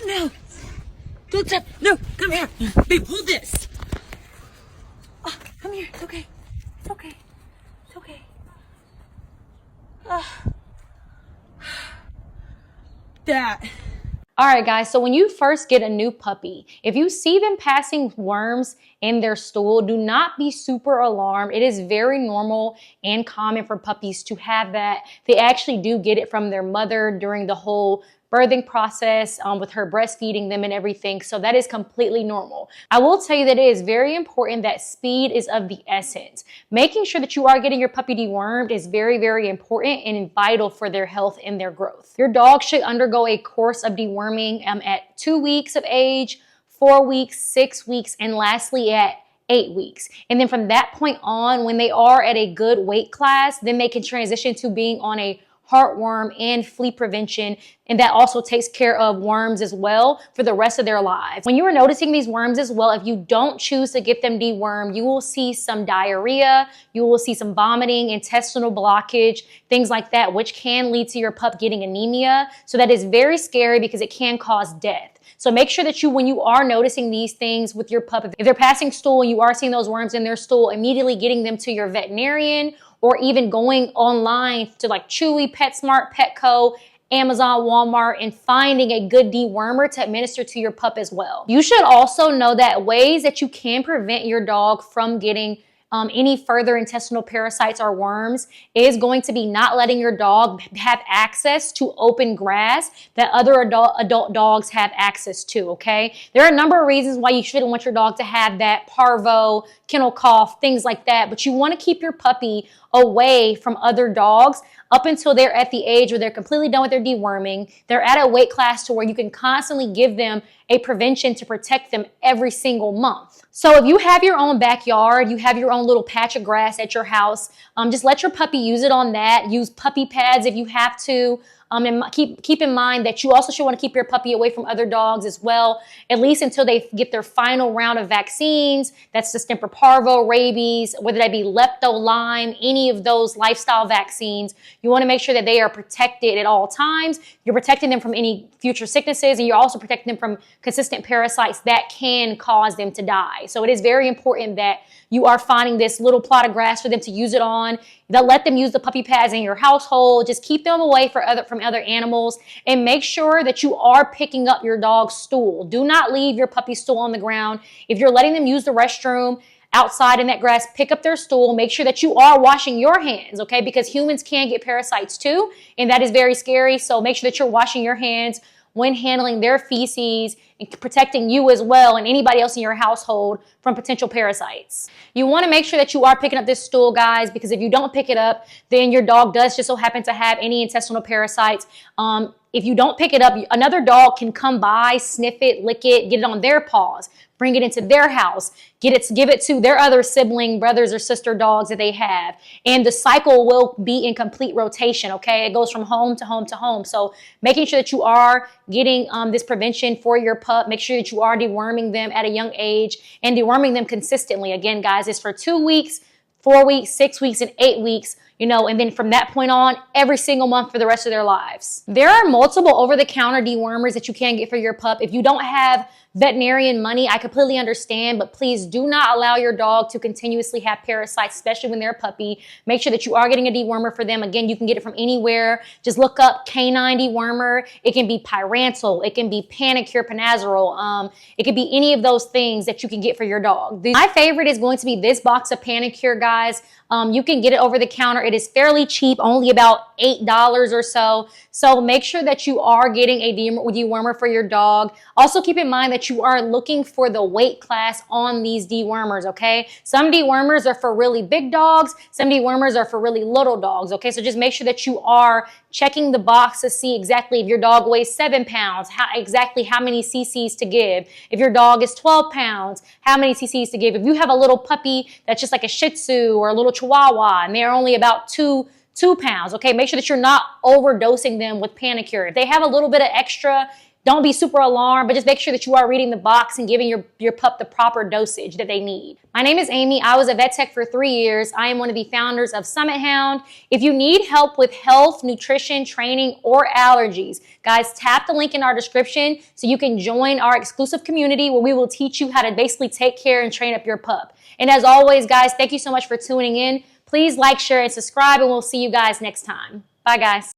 No. Don't touch. No, come here. Babe, hold this. Oh, come here. It's okay. It's okay. It's okay. That. All right, guys, so when you first get a new puppy, if you see them passing worms in their stool, do not be super alarmed. It is very normal and common for puppies to have that. They actually do get it from their mother during the whole birthing process with her breastfeeding them and everything. So that is completely normal. I will tell you that it is very important that speed is of the essence. Making sure that you are getting your puppy dewormed is very, very important and vital for their health and their growth. Your dog should undergo a course of deworming at 2 weeks of age, 4 weeks, 6 weeks, and lastly at 8 weeks. And then from that point on, when they are at a good weight class, then they can transition to being on a heartworm and flea prevention, and that also takes care of worms as well for the rest of their lives. When you are noticing these worms as well, if you don't choose to get them dewormed, you will see some diarrhea, you will see some vomiting, intestinal blockage, things like that, which can lead to your pup getting anemia. So that is very scary because it can cause death. So make sure that when you are noticing these things with your pup, if they're passing stool and you are seeing those worms in their stool, immediately getting them to your veterinarian, or even going online to like Chewy, PetSmart, Petco, Amazon, Walmart, and finding a good dewormer to administer to your pup as well. You should also know that ways that you can prevent your dog from getting any further intestinal parasites or worms is going to be not letting your dog have access to open grass that other adult dogs have access to, okay? There are a number of reasons why you shouldn't want your dog to have that parvo, kennel cough, things like that, but you want to keep your puppy away from other dogs up until they're at the age where they're completely done with their deworming. They're at a weight class to where you can constantly give them a prevention to protect them every single month. So if you have your own backyard, you have your own little patch of grass at your house, just let your puppy use it on that. Use puppy pads if you have to. And keep in mind that you also should want to keep your puppy away from other dogs as well, at least until they get their final round of vaccines. That's the distemper parvo, rabies, whether that be lepto, Lyme, any of those lifestyle vaccines. You want to make sure that they are protected at all times. You're protecting them from any future sicknesses, and you're also protecting them from consistent parasites that can cause them to die. So it is very important that you are finding this little plot of grass for them to use it on. Let them use the puppy pads in your household. Just keep them away from other animals, and make sure that you are picking up your dog's stool. Do not leave your puppy's stool on the ground. If you're letting them use the restroom outside in that grass, pick up their stool. Make sure that you are washing your hands, okay? Because humans can get parasites too, and that is very scary. So make sure that you're washing your hands when handling their feces and protecting you as well and anybody else in your household from potential parasites. You want to make sure that you are picking up this stool, guys, because if you don't pick it up, then your dog does just so happen to have any intestinal parasites. If you don't pick it up, another dog can come by, sniff it, lick it, get it on their paws, bring it into their house, give it to their other sibling, brothers or sister dogs that they have. And the cycle will be in complete rotation, okay? It goes from home to home to home. So making sure that you are getting this prevention for your pup, make sure that you are deworming them at a young age and deworming them consistently. Again, guys, it's for 2 weeks, 4 weeks, 6 weeks, and 8 weeks. And then from that point on, every single month for the rest of their lives. There are multiple over-the-counter dewormers that you can get for your pup. If you don't have veterinarian money, I completely understand, but please do not allow your dog to continuously have parasites, especially when they're a puppy. Make sure that you are getting a dewormer for them. Again, you can get it from anywhere. Just look up canine dewormer. It can be Pyrantel. It can be Panicure, Panazerol. It could be any of those things that you can get for your dog. My favorite is going to be this box of Panicure, guys. You can get it over the counter. It is fairly cheap, only about $8 or so. So make sure that you are getting a dewormer for your dog. Also keep in mind that you are looking for the weight class on these dewormers, okay? Some dewormers are for really big dogs. Some dewormers are for really little dogs, okay? So just make sure that you are checking the box to see exactly if your dog weighs 7 pounds, exactly how many cc's to give. If your dog is 12 pounds, how many cc's to give. If you have a little puppy that's just like a Shih Tzu or a little Chihuahua and they're only about 2 pounds, okay? Make sure that you're not overdosing them with Panicure. If they have a little bit of extra, Don't be super alarmed, but just make sure that you are reading the box and giving your pup the proper dosage that they need. My name is Amy. I was a vet tech for 3 years. I am one of the founders of Summit Hound. If you need help with health, nutrition, training, or allergies, guys, tap the link in our description so you can join our exclusive community where we will teach you how to basically take care and train up your pup. And as always, guys, thank you so much for tuning in. Please like, share, and subscribe, and we'll see you guys next time. Bye, guys.